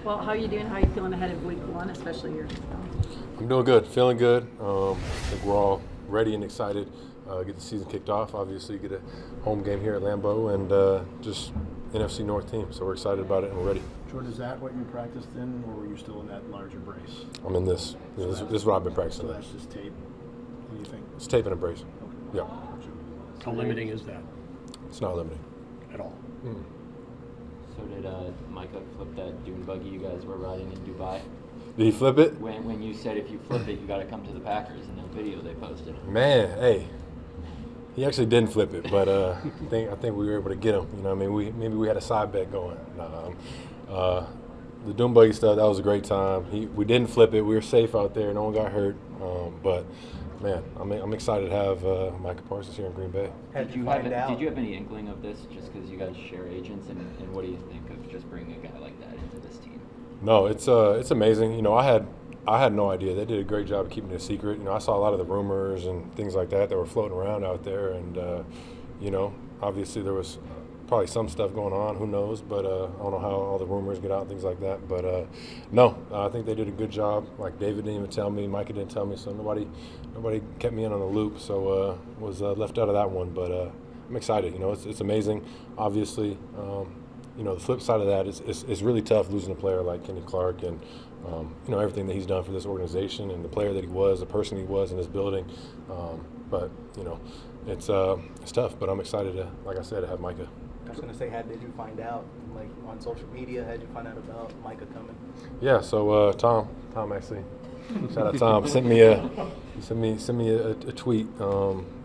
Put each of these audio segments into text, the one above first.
Well, how are you doing? How are you feeling ahead of week one, especially your I'm doing good, feeling good. I think we're all ready and excited. Get the season kicked off. Obviously, get a home game here at Lambeau and just NFC North team. So we're excited about it and we're ready. Jordan, is that what you practiced in, or were you still in that larger brace? I'm in this. This is what I've been practicing. So that's just tape. What do you think? It's tape and a brace. Okay. Yeah. How limiting is that It's not limiting. at all? So did Micah flip that dune buggy you guys were riding in Dubai? Did he flip it? When you said if you flip it, you got to come to the Packers in the video they posted. Man, hey. He actually didn't flip it, but I think we were able to get him. You know, what I mean, maybe we had a side bet going. The Doom Buggy stuff, that was a great time. We didn't flip it. We were safe out there. No one got hurt. But man, I'm excited to have Micah Parsons here in Green Bay. Did you have any inkling of this just because you guys share agents, and what do you think of just bringing a guy like that into this team? No, it's amazing. You know, I had no idea. They did a great job of keeping it a secret. You know, I saw a lot of the rumors and things like that were floating around out there, and you know, obviously there was probably some stuff going on. Who knows? But I don't know how all the rumors get out and things like that. But no, I think they did a good job. Like David didn't even tell me, Micah didn't tell me, so nobody kept me in on the loop. So was left out of that one. But I'm excited. You know, it's amazing. Obviously, you know, the flip side of that is it's really tough losing a player like Kenny Clark and you know, everything that he's done for this organization and the player that he was, the person he was in this building. But you know, it's tough. But I'm excited to, like I said, to have Micah. I was going to say, how did you find out, like on social media, how did you find out about Micah coming? Yeah, so Tom actually, shout out Tom, sent me a tweet,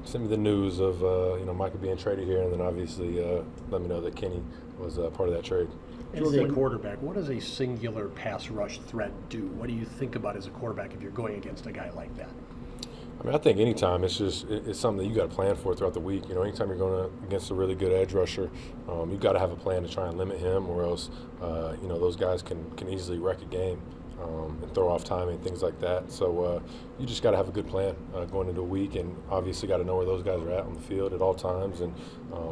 sent me the news of you know, Micah being traded here, and then obviously let me know that Kenny was part of that trade. As a quarterback, what does a singular pass rush threat do? What do you think about as a quarterback if you're going against a guy like that? I mean, I think anytime it's something that you got to plan for throughout the week. You know, anytime you're going against a really good edge rusher, you got to have a plan to try and limit him, or else you know, those guys can easily wreck a game and throw off timing, things like that. So you just got to have a good plan going into a week, and obviously got to know where those guys are at on the field at all times. And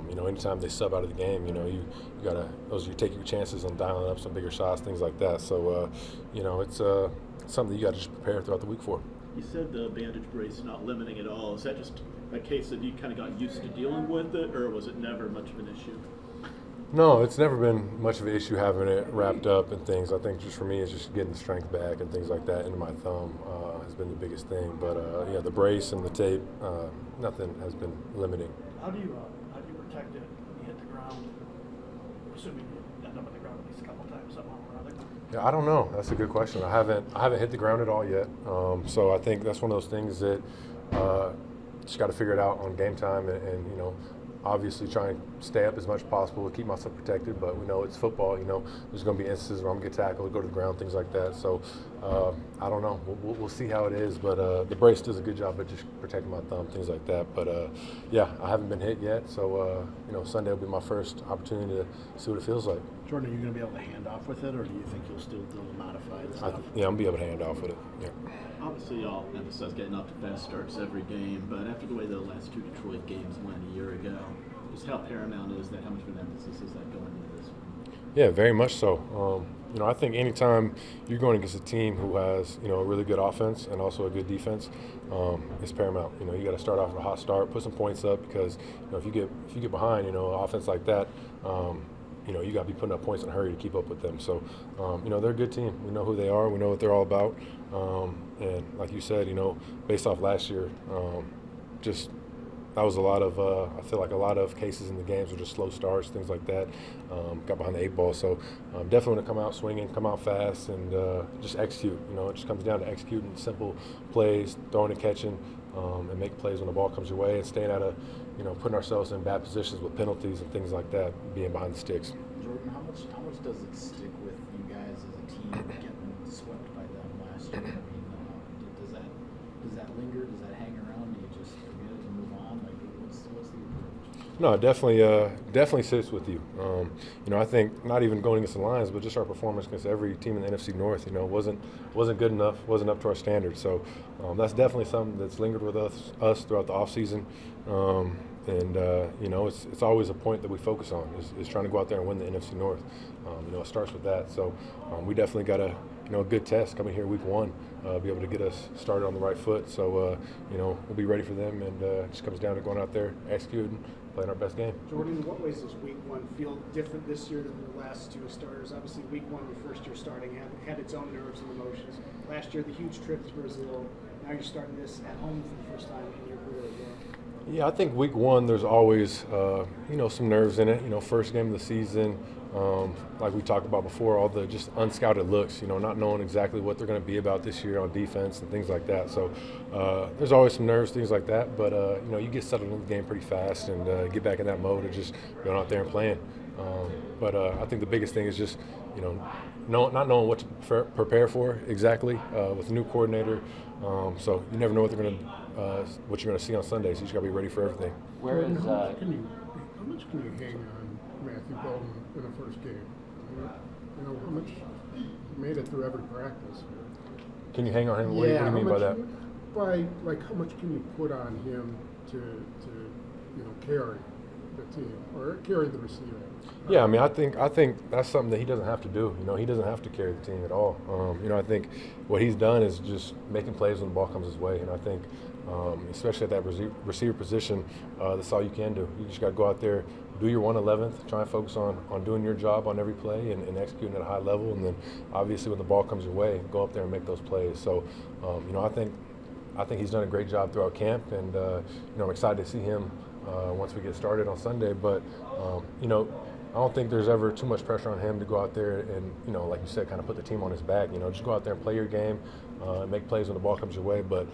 you know, anytime they sub out of the game, you know, you got to you take your chances on dialing up some bigger shots, things like that. So you know, it's something you got to just prepare throughout the week for. You said the bandage brace not limiting at all. Is that just a case that you kind of got used to dealing with it, or was it never much of an issue? No, it's never been much of an issue having it wrapped up and things. I think just for me, it's just getting the strength back and things like that into my thumb has been the biggest thing. But yeah, the brace and the tape, nothing has been limiting. How do you protect it when you hit the ground? Assuming you end up on the ground at least a couple times somehow or another. Yeah, I don't know. That's a good question. I haven't hit the ground at all yet. So I think that's one of those things that just got to figure it out on game time, and you know, obviously try and stay up as much as possible to keep myself protected. But we know it's football. You know, there's going to be instances where I'm going to get tackled, go to the ground, things like that. So I don't know. We'll see how it is. But the brace does a good job of just protecting my thumb, things like that. But yeah, I haven't been hit yet. So you know, Sunday will be my first opportunity to see what it feels like. Jordan, are you going to be able to hand off with it, or do you think you'll still do the modified stuff? Yeah, I'm going to be able to hand off with it. Yeah. Obviously, y'all emphasize getting off to fast starts every game, but after the way the last two Detroit games went a year ago, just how paramount is that? How much of an emphasis is that going into this one? Yeah, very much so. You know, I think anytime you're going against a team who has, you know, a really good offense and also a good defense, it's paramount. You know, you got to start off with a hot start, put some points up, because you know, if you get behind, you know, an offense like that, you know, you got to be putting up points in a hurry to keep up with them. So, you know, they're a good team. We know who they are. We know what they're all about. And like you said, you know, based off last year, just that was a lot of, I feel like a lot of cases in the games were just slow starts, things like that. Got behind the 8 ball. So definitely want to come out swinging, come out fast, and just execute. You know, it just comes down to executing simple plays, throwing and catching, and make plays when the ball comes your way, and staying out of, you know, putting ourselves in bad positions with penalties and things like that, being behind the sticks. Jordan, how much does it stick with you guys as a team getting swept by them last year? I mean, does that linger? Does that hang around? Do you just forget it and move on? Like, what's the approach? No, definitely sits with you. You know, I think not even going against the Lions, but just our performance against every team in the NFC North, you know, wasn't good enough, wasn't up to our standards. So that's definitely something that's lingered with us throughout the offseason. And you know, it's always a point that we focus on is trying to go out there and win the NFC North. You know, it starts with that. So we definitely got a good test coming here week 1, be able to get us started on the right foot. So you know, we'll be ready for them, and it just comes down to going out there, executing, playing our best game. Jordan, in what ways does week 1 feel different this year than the last 2 starters? Obviously, week 1, your first year starting, had its own nerves and emotions. Last year, the huge trip to Brazil. Now you're starting this at home for the first time in your career as well. Yeah, I think week 1, there's always, you know, some nerves in it. You know, first game of the season, like we talked about before, all the just unscouted looks, you know, not knowing exactly what they're going to be about this year on defense and things like that. So there's always some nerves, things like that. But, you know, you get settled in the game pretty fast and get back in that mode of just going out there and playing. But I think the biggest thing is just, you know, not knowing what to prepare for exactly with a new coordinator. So you never know what what you're going to see on Sunday. So you just got to be ready for everything. Where is how much can you hang on Matthew Bolton in the first game? You know, how much he made it through every practice. Can you hang on him? What do you mean by that? How much can you put on him to you know, carry the team or carry the receiver? Yeah, I mean, I think that's something that he doesn't have to do. You know, he doesn't have to carry the team at all. You know, I think what he's done is just making plays when the ball comes his way, and I think, especially at that receiver position, that's all you can do. You just got to go out there, do your 1/11th, try and focus on doing your job on every play and executing at a high level, and then obviously when the ball comes your way, go up there and make those plays. So, you know, I think he's done a great job throughout camp, and you know, I'm excited to see him once we get started on Sunday. But you know, I don't think there's ever too much pressure on him to go out there and, you know, like you said, kind of put the team on his back. You know, just go out there and play your game, make plays when the ball comes your way. But,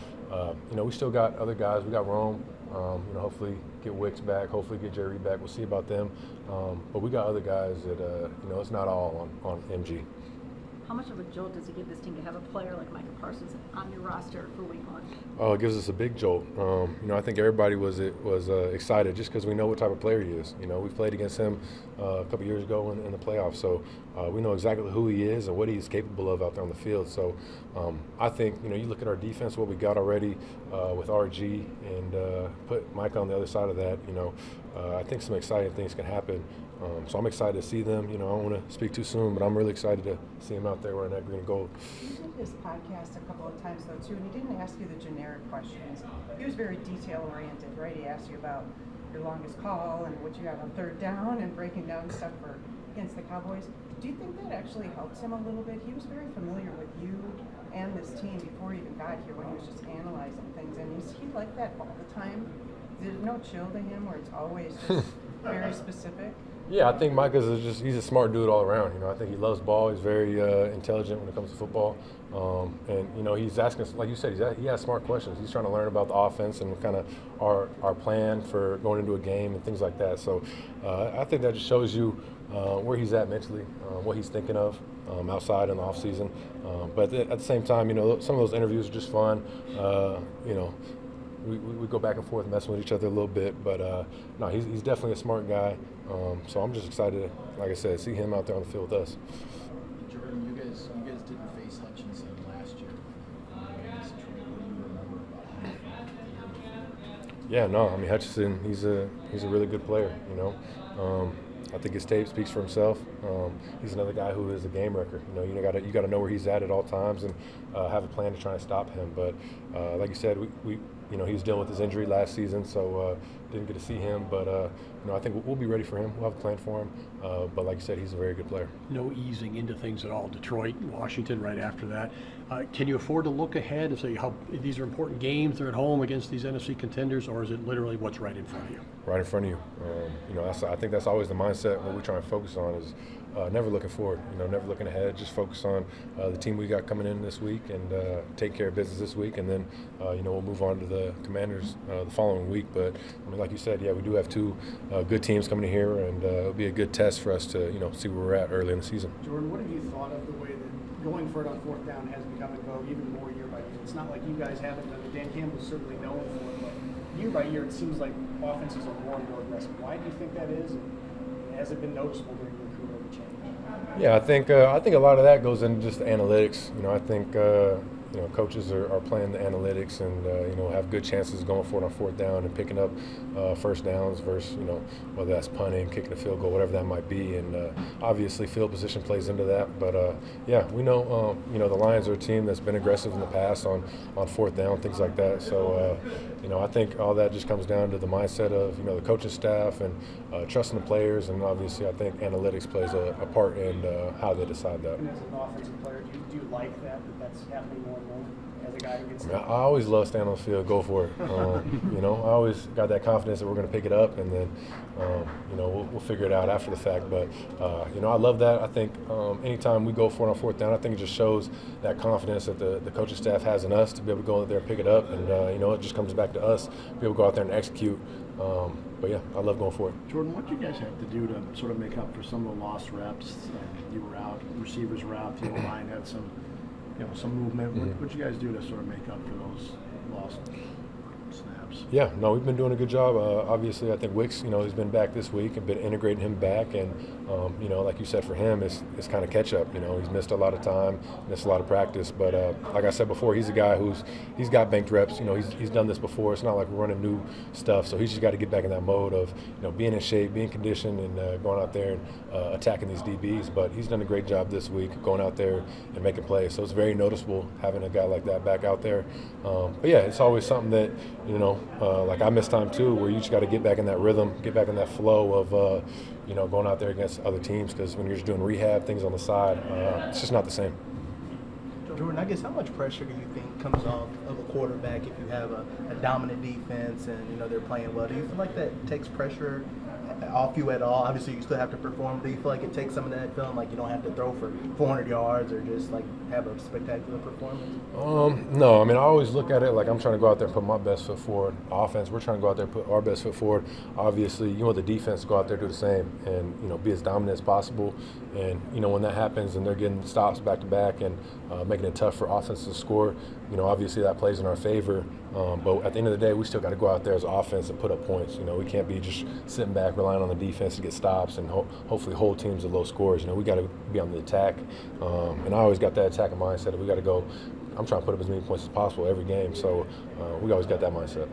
you know, we still got other guys. We got Rome. You know, hopefully get Wicks back. Hopefully get Jerry back. We'll see about them. But we got other guys that, you know, it's not all on MG. How much of a jolt does it give this team to have a player like Micah Parsons on your roster for week 1? Oh, it gives us a big jolt. You know, I think everybody was excited just because we know what type of player he is. You know, we played against him a couple years ago in the playoffs, so we know exactly who he is and what he's capable of out there on the field. So I think, you know, you look at our defense, what we got already with RG and put Micah on the other side of that. You know, I think some exciting things can happen. So I'm excited to see them. You know, I don't want to speak too soon, but I'm really excited to see them out there wearing that green and gold. You did this podcast a couple of times, though, too, and he didn't ask you the generic questions. He was very detail-oriented, right? He asked you about your longest call and what you got on third down and breaking down stuff against the Cowboys. Do you think that actually helps him a little bit? He was very familiar with you and this team before he even got here when he was just analyzing things. And is he like that all the time? There's no chill to him where it's always just very specific? Yeah, I think Micah's he's a smart dude all around. You know, I think he loves ball. He's very intelligent when it comes to football. And, you know, he's asking, like you said, he has smart questions. He's trying to learn about the offense and kind of our plan for going into a game and things like that. So I think that just shows you where he's at mentally, what he's thinking of outside in the offseason. But at the same time, you know, some of those interviews are just fun. You know, we go back and forth messing with each other a little bit, but no, he's definitely a smart guy. So I'm just excited, like I said, see him out there on the field with us. Jordan, you guys didn't face Hutchinson last year against Detroit. What do you remember about him? Yeah, no, I mean Hutchinson, he's a really good player. You know, I think his tape speaks for himself. He's another guy who is a game wrecker. You know, you got to know where he's at all times and have a plan to try and stop him. But like you said, we you know, he was dealing with his injury last season, so didn't get to see him. But you know, I think we'll be ready for him. We'll have a plan for him. But like you said, he's a very good player. No easing into things at all. Detroit, Washington, right after that. Can you afford to look ahead and say how these are important games? They're at home against these NFC contenders, or is it literally what's right in front of you? Right in front of you. You know, I think that's always the mindset. What we try and focus on is never looking forward. You know, never looking ahead. Just focus on the team we got coming in this week and take care of business this week, and then you know, we'll move on to the Commanders the following week. But I mean, like you said, yeah, we do have two good teams coming in here, and it'll be a good test for us to, you know, see where we're at early in the season. Jordan, what have you thought of the way that going for it on fourth down has become in vogue even more year by year? It's not like you guys haven't done it. Dan Campbell's certainly known for it, but year by year it seems like offenses are more and more aggressive. Why do you think that is? And has it been noticeable during your career to change? Yeah, I think a lot of that goes into just the analytics. You know, I think coaches are playing the analytics and have good chances going for it on fourth down and picking up first downs versus whether that's punting, kicking a field goal, whatever that might be. And obviously field position plays into that. But we know the Lions are a team that's been aggressive in the past on fourth down, things like that. So I think all that just comes down to the mindset of the coaching staff and trusting the players, and obviously I think analytics plays a part in how they decide that. And as an offensive player, do you like that's happening more and more as a guy who gets? I always love standing on the field, go for it. I always got that confidence that we're going to pick it up, and then we'll figure it out after the fact. But I love that. I think anytime we go for it on fourth down, I think it just shows that confidence that the coaching staff has in us to be able to go out there and pick it up, and it just comes back to us to be able to go out there and execute. But yeah, I love going for it. Jordan, what did you guys have to do to sort of make up for some of the lost reps? You were out, receivers were out, the line had some movement. What did you guys do to sort of make up for those lost snaps? Yeah, no, we've been doing a good job. Obviously, I think Wicks, he's been back this week and been integrating him back. And, like you said, for him, it's kind of catch up. He's missed a lot of time, missed a lot of practice. But like I said before, he's a guy he's got banked reps. He's done this before. It's not like we're running new stuff. So he's just got to get back in that mode of, being in shape, being conditioned, and going out there and attacking these DBs. But he's done a great job this week going out there and making plays. So it's very noticeable having a guy like that back out there. But yeah, it's always something that, like I missed time too, where you just got to get back in that rhythm, get back in that flow of, going out there against other teams, because when you're just doing rehab, things on the side, it's just not the same. Jordan, I guess how much pressure do you think comes off of a quarterback if you have a dominant defense and they're playing well? Do you feel like that takes pressure off you at all? Obviously, you still have to perform. Do you feel like it takes some of that feeling like you don't have to throw for 400 yards or just like have a spectacular performance? No, I always look at it like I'm trying to go out there and put my best foot forward. Offense, we're trying to go out there and put our best foot forward. Obviously, you want the defense to go out there and do the same and be as dominant as possible. And when that happens and they're getting stops back to back and making it tough for offense to score, obviously that plays in our favor. But at the end of the day, we still got to go out there as offense and put up points. We can't be just sitting back relying on the defense to get stops and hopefully hold teams to low scores. We got to be on the attack. And I always got that attacking mindset that we got to go. I'm trying to put up as many points as possible every game. So we always got that mindset.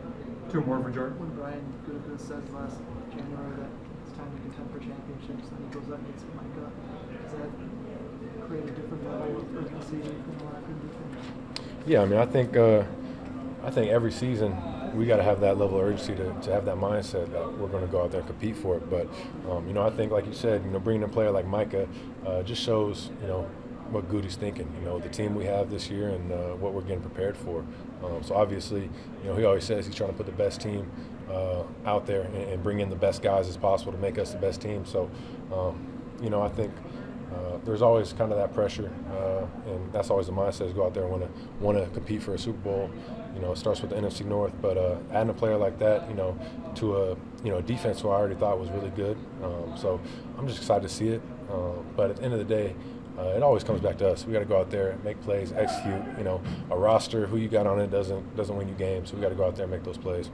Two more for Jordan. When Brian Gutekunst says last January that it's time to contend for championships, and he goes up against Micah, does that create a different level of urgency in the locker room? Yeah, I think every season we got to have that level of urgency to have that mindset that we're going to go out there and compete for it. But I think, like you said, bringing a player like Micah just shows what Goody's thinking. The team we have this year and what we're getting prepared for. So obviously, he always says he's trying to put the best team out there and bring in the best guys as possible to make us the best team. So I think there's always kind of that pressure, and that's always the mindset, is go out there and want to compete for a Super Bowl. It starts with the NFC North, but adding a player like that, to a defense who I already thought was really good. So I'm just excited to see it. But at the end of the day, it always comes back to us. We got to go out there, make plays, execute. A roster, who you got on it doesn't win you games. So we got to go out there and make those plays.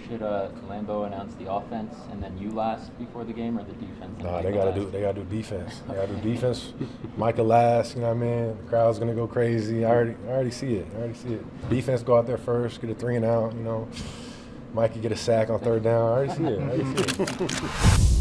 Should Lambeau announce the offense and then you last before the game, or the defense? Nah, they gotta do defense. They gotta do defense. Micah last, The crowd's gonna go crazy. I already see it. Defense go out there first, get a 3 and out. Micah get a sack on third down. I already see it.